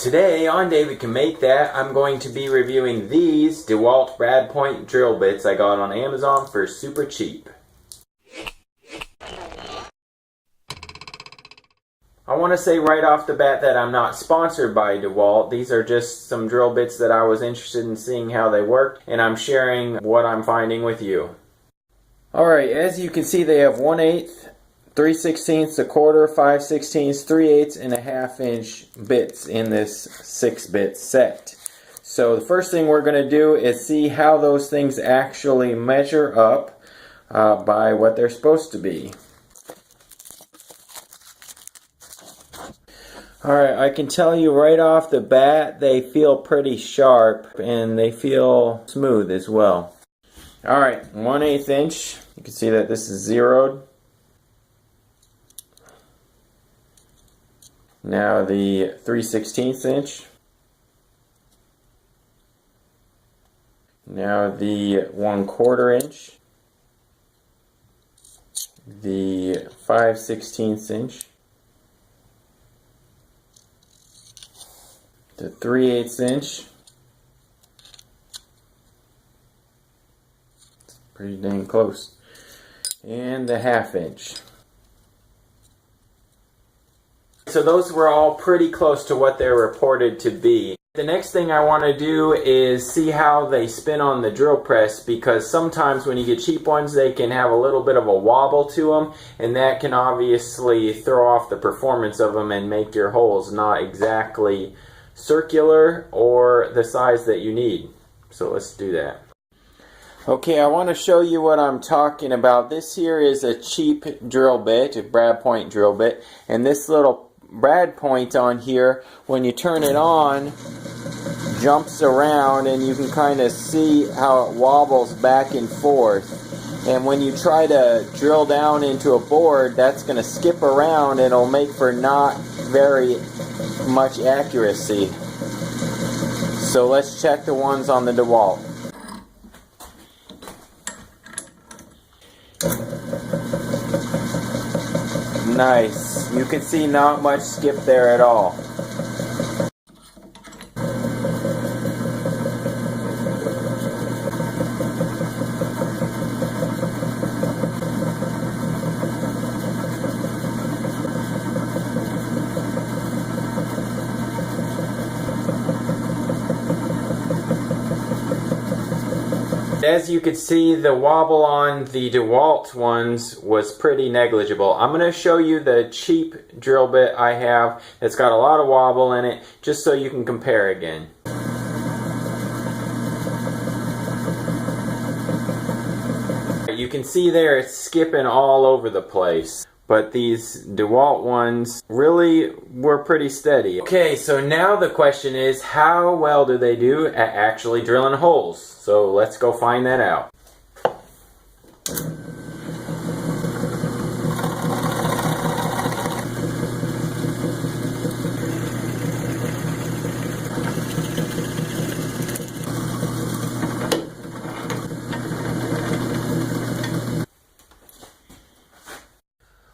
today on David Can Make That, I'm going to be reviewing these DeWalt brad point drill bits I got on Amazon for super cheap. I want to say right off the bat that I'm not sponsored by DeWalt. These are just some drill bits that I was interested in seeing how they work, and I'm sharing what I'm finding with you. Alright, as you can see, they have 1/8, 3/16, 1/4, 5/16, 3/8, and a 1/2 inch bits in this 6-bit set. So the first thing we're going to do is see how those things actually measure up by what they're supposed to be. Alright, I can tell you right off the bat they feel pretty sharp and they feel smooth as well. Alright, 1/8 inch. You can see that this is zeroed. Now the 3/16 inch. Now the 1/4 inch. The 5/16 inch. The 3/8 inch. It's pretty dang close. And the 1/2 inch. So those were all pretty close to what they're reported to be. The next thing I want to do is see how they spin on the drill press, because sometimes when you get cheap ones they can have a little bit of a wobble to them, and that can obviously throw off the performance of them and make your holes not exactly circular or the size that you need. So let's do that. Okay, I want to show you what I'm talking about. This here is a cheap drill bit, a brad point drill bit, and this little brad point on here, when you turn it on, jumps around, and you can kind of see how it wobbles back and forth. And when you try to drill down into a board, that's going to skip around and it'll make for not very much accuracy. So let's check the ones on the DeWalt. Nice. You can see not much skip there at all. As you can see, the wobble on the DeWalt ones was pretty negligible. I'm going to show you the cheap drill bit I have that's got a lot of wobble in it, just so you can compare again. You can see there it's skipping all over the place. But these DeWalt ones really were pretty steady. Okay, so now the question is, how well do they do at actually drilling holes? So let's go find that out.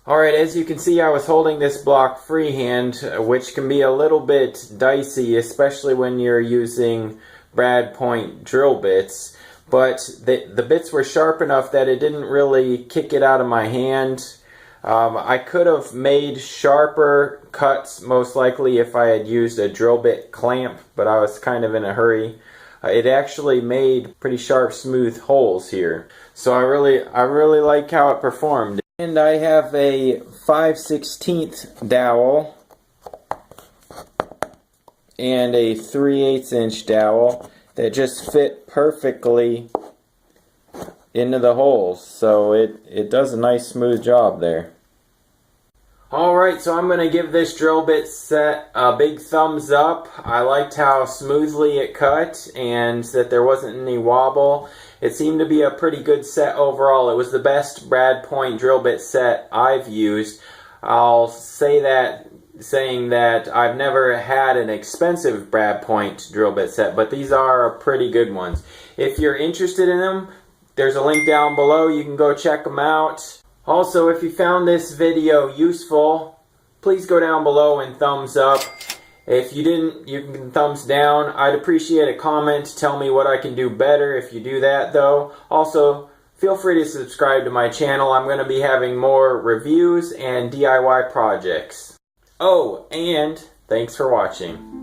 Alright, as you can see, I was holding this block freehand, which can be a little bit dicey, especially when you're using brad point drill bits. But the bits were sharp enough that it didn't really kick it out of my hand. I could have made sharper cuts, most likely, if I had used a drill bit clamp, but I was kind of in a hurry. It actually made pretty sharp, smooth holes here. So I really like how it performed. And I have a 5/16 dowel and a 3/8 inch dowel that just fit perfectly into the holes. So it does a nice smooth job there. Alright, so I'm going to give this drill bit set a big thumbs up. I liked how smoothly it cut and that there wasn't any wobble. It seemed to be a pretty good set overall. It was the best brad point drill bit set I've used. I'll say that saying that I've never had an expensive brad point drill bit set, but these are pretty good ones. If you're interested in them, there's a link down below. You can go check them out. Also, if you found this video useful, please go down below and thumbs up. If you didn't, you can thumbs down. I'd appreciate a comment. Tell me what I can do better if you do that, though. Also, feel free to subscribe to my channel. I'm going to be having more reviews and DIY projects. Oh, and thanks for watching.